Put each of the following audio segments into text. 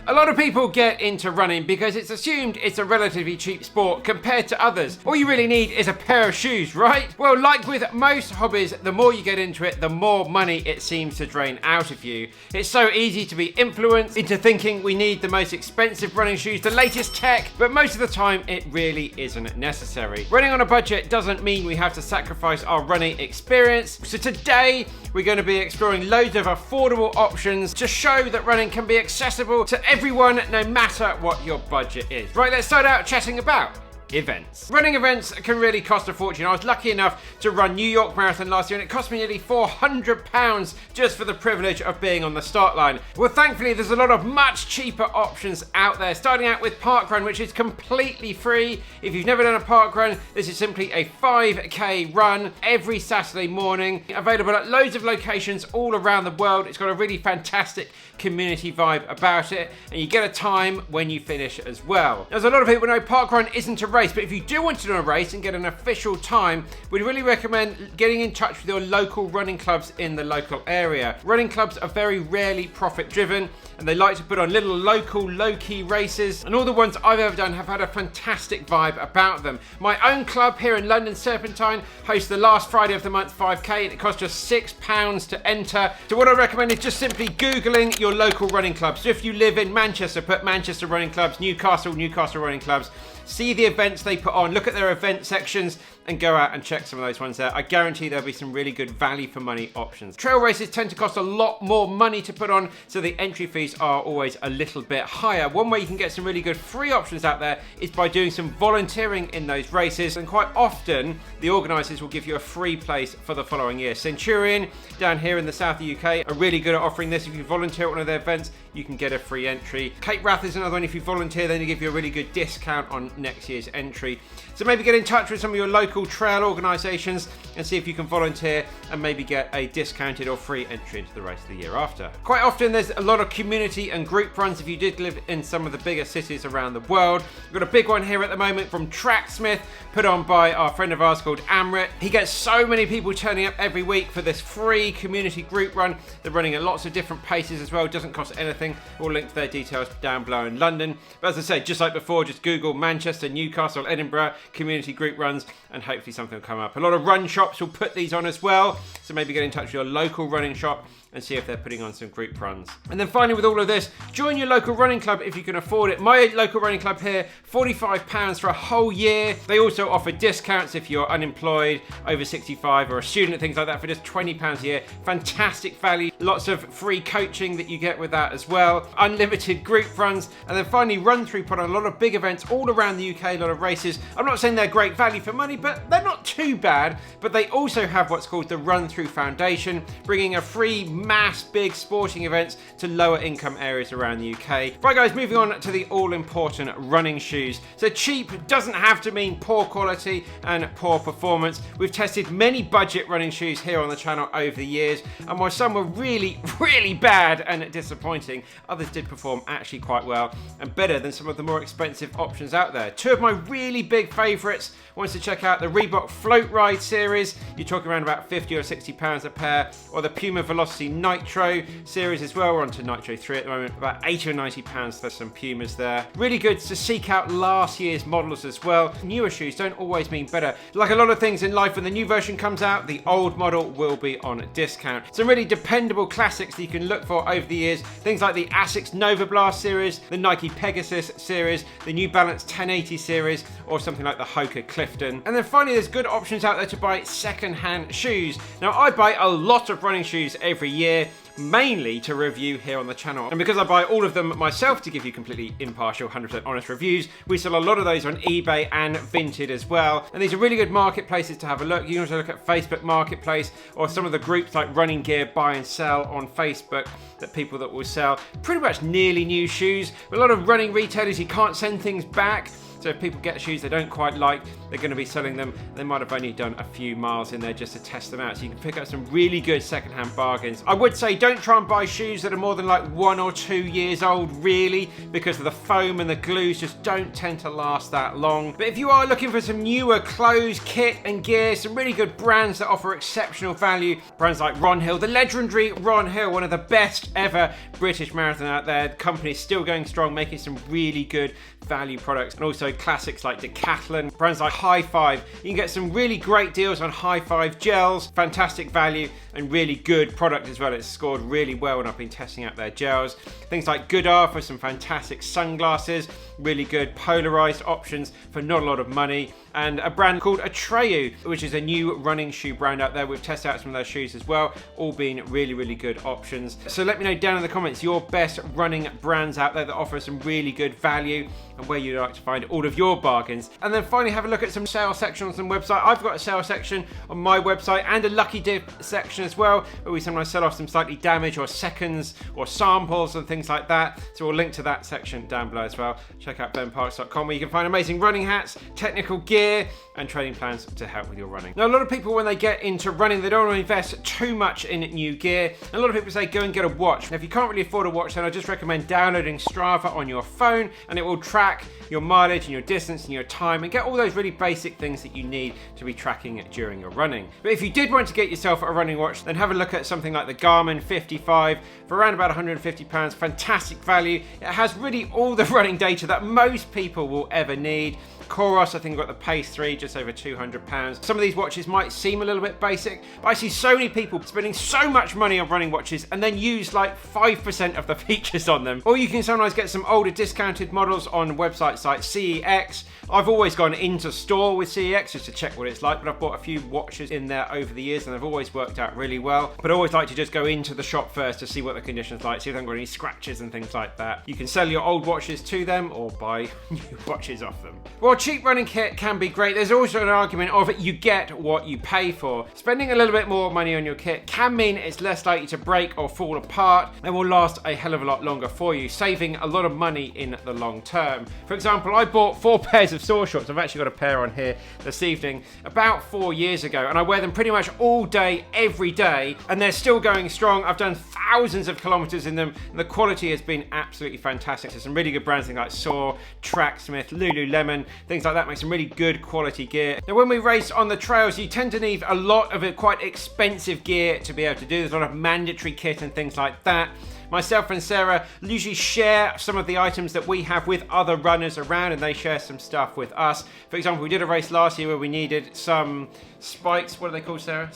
A lot of people get into running because it's assumed it's a relatively cheap sport compared to others. All you really need is a pair of shoes, right? Well, like with most hobbies, the more you get into it, the more money it seems to drain out of you. It's so easy to be influenced into thinking we need the most expensive running shoes, the latest tech, but most of the time it really isn't necessary. Running on a budget doesn't mean we have to sacrifice our running experience. So today, we're going to be exploring loads of affordable options to show that running can be accessible to everyone, no matter what your budget is. Right, let's start out chatting about events. Running events can really cost a fortune. I was lucky enough to run New York Marathon last year and it cost me nearly £400 just for the privilege of being on the start line. Well, thankfully there's a lot of much cheaper options out there, starting out with parkrun, which is completely free. If you've never done a parkrun, this is simply a 5k run every Saturday morning, available at loads of locations all around the world. It's got a really fantastic community vibe about it, and you get a time when you finish as well. As a lot of people know, parkrun isn't a race, but if you do want to do a race and get an official time, we'd really recommend getting in touch with your local running clubs in the local area. Running clubs are very rarely profit driven, and they like to put on little local low-key races, and all the ones I've ever done have had a fantastic vibe about them. My own club here in London, Serpentine, hosts the last Friday of the month 5k, and it costs just £6 to enter. So what I recommend is just simply Googling your local running clubs. So if you live in Manchester, put Manchester running clubs, Newcastle running clubs. See the events they put on, look at their event sections, and go out and check some of those ones there. I guarantee there'll be some really good value for money options. Trail races tend to cost a lot more money to put on, so the entry fees are always a little bit higher. One way you can get some really good free options out there is by doing some volunteering in those races, and quite often the organisers will give you a free place for the following year. Centurion, down here in the south of the UK, are really good at offering this. If you volunteer at one of their events, you can get a free entry. Cape Wrath is another one. If you volunteer, then they give you a really good discount on next year's entry. So maybe get in touch with some of your local trail organisations and see if you can volunteer and maybe get a discounted or free entry into the race the year after. Quite often there's a lot of community and group runs if you did live in some of the bigger cities around the world. We've got a big one here at the moment from Tracksmith, put on by our friend of ours called Amrit. He gets so many people turning up every week for this free community group run. They're running at lots of different paces as well. It doesn't cost anything. We'll link to their details down below in London. But as I say, just like before, just Google Manchester, Newcastle, Edinburgh community group runs and hopefully something will come up. A lot of run shops will put these on as well, so maybe get in touch with your local running shop and see if they're putting on some group runs. And then finally, with all of this, join your local running club if you can afford it. My local running club here, £45 for a whole year. They also offer discounts if you're unemployed, over 65 or a student, things like that, for just £20 a year. Fantastic value. Lots of free coaching that you get with that as well. Unlimited group runs. And then finally, Run Through put on a lot of big events all around the UK, a lot of races. I'm not saying they're great value for money, but they're not too bad. But they also have what's called the Run Through Foundation, bringing a free mass big sporting events to lower income areas around the UK. Right guys, moving on to the all important running shoes. So cheap doesn't have to mean poor quality and poor performance. We've tested many budget running shoes here on the channel over the years, and while some were really bad and disappointing, others did perform actually quite well and better than some of the more expensive options out there. Two of my really big favourites, wants to check out the Reebok Float Ride series. You're talking around about £50 or £60 a pair, or the Puma Velocity Nitro series as well. We're on to Nitro 3 at the moment, about £80 or £90 for some Pumas there. Really good to seek out last year's models as well. Newer shoes don't always mean better. Like a lot of things in life, when the new version comes out, the old model will be on discount. Some really dependable classics that you can look for over the years, things like the Asics Nova Blast series, the Nike Pegasus series, the New Balance 1080 series, or something like the Hoka Clifton. And then finally, there's good options out there to buy second-hand shoes. Now, I buy a lot of running shoes every year, mainly to review here on the channel. And because I buy all of them myself to give you completely impartial, 100% honest reviews, we sell a lot of those on eBay and Vinted as well. And these are really good marketplaces to have a look. You can also look at Facebook Marketplace or some of the groups like Running Gear Buy and Sell on Facebook, that people that will sell pretty much nearly new shoes. But a lot of running retailers, you can't send things back. So if people get shoes they don't quite like, they're going to be selling them. They might have only done a few miles in there just to test them out. So you can pick up some really good secondhand bargains. I would say don't try and buy shoes that are more than like 1 or 2 years old, really, because of the foam and the glues just don't tend to last that long. But if you are looking for some newer clothes, kit and gear, some really good brands that offer exceptional value, brands like Ron Hill, the legendary Ron Hill, one of the best ever British marathon out there. The company's still going strong, making some really good value products, and also classics like Decathlon, brands like High Five. You can get some really great deals on High Five gels, fantastic value and really good product as well. It's scored really well when I've been testing out their gels. Things like Goodar for some fantastic sunglasses, really good polarized options for not a lot of money, and a brand called Atreyu, which is a new running shoe brand out there. We've tested out some of their shoes as well, all being really, really good options. So let me know down in the comments your best running brands out there that offer some really good value and where you'd like to find all of your bargains. And then finally have a look at some sale sections on the website. I've got a sale section on my website and a lucky dip section as well, where we sometimes sell off some slightly damaged or seconds or samples and things like that. So we'll link to that section down below as well. Check out benparks.com, where you can find amazing running hats, technical gear and training plans to help with your running. Now, a lot of people, when they get into running, they don't want to invest too much in new gear. A lot of people say go and get a watch. Now, if you can't really afford a watch, then I just recommend downloading Strava on your phone, and it will track your mileage and your distance and your time and get all those really basic things that you need to be tracking during your running. But if you did want to get yourself a running watch, then have a look at something like the Garmin 55 for around about £150. Fantastic value. It has really all the running data that most people will ever need. Coros, I think, got the Pace 3, just over £200. Some of these watches might seem a little bit basic, but I see so many people spending so much money on running watches and then use like 5% of the features on them. Or you can sometimes get some older discounted models on websites like CEX. I've always gone into store with CEX just to check what it's like, but I've bought a few watches in there over the years and they've always worked out really well. But I always like to just go into the shop first to see what the condition's like, see if they've got any scratches and things like that. You can sell your old watches to them or buy new watches off them. Well, cheap running kit can be great. There's also an argument of it, you get what you pay for. Spending a little bit more money on your kit can mean it's less likely to break or fall apart and will last a hell of a lot longer for you, saving a lot of money in the long term. For example, I bought 4 pairs of Soar shorts. I've actually got a pair on here this evening about 4 years ago, and I wear them pretty much all day, every day, and they're still going strong. I've done thousands of kilometers in them, and the quality has been absolutely fantastic. There's some really good brands, things like Soar, Tracksmith, Lululemon, things like that, make some really good quality gear. Now, when we race on the trails, you tend to need a lot of quite expensive gear to be able to do. There's a lot of mandatory kit and things like that. Myself and Sarah usually share some of the items that we have with other runners around, and they share some stuff with us. For example, we did a race last year where we needed some spikes. What are they called, Sarah?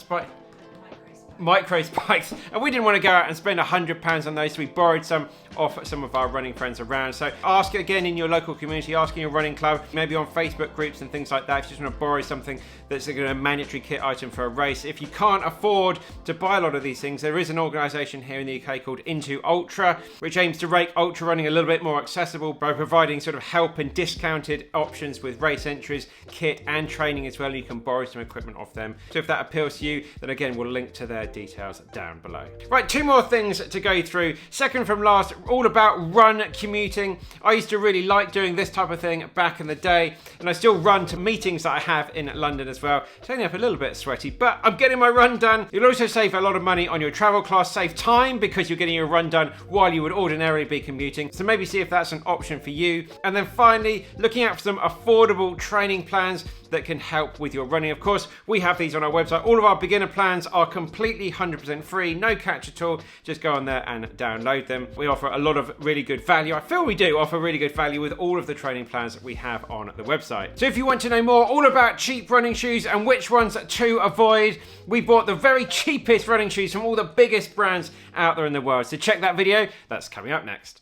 Micro spikes, and we didn't want to go out and spend £100 on those, so we borrowed some off some of our running friends around. So ask again in your local community, ask in your running club, maybe on Facebook groups and things like that, if you just want to borrow something that's a mandatory kit item for a race. If you can't afford to buy a lot of these things, there is an organisation here in the UK called Into Ultra, which aims to make ultra running a little bit more accessible by providing sort of help and discounted options with race entries, kit and training as well. You can borrow some equipment off them. So if that appeals to you, then again, we'll link to their details down below. Right, 2 more things to go through. Second from last, all about run commuting. I used to really like doing this type of thing back in the day, and I still run to meetings that I have in London as well. It's only up a little bit sweaty, but I'm getting my run done. You'll also save a lot of money on your travel costs, save time because you're getting your run done while you would ordinarily be commuting. So maybe see if that's an option for you. And then finally, looking out for some affordable training plans that can help with your running. Of course, we have these on our website. All of our beginner plans are completely 100% free, no catch at all. Just go on there and download them. We offer a lot of really good value. I feel we do offer really good value with all of the training plans that we have on the website. So if you want to know more all about cheap running shoes and which ones to avoid, we bought the very cheapest running shoes from all the biggest brands out there in the world. So check that video. That's coming up next.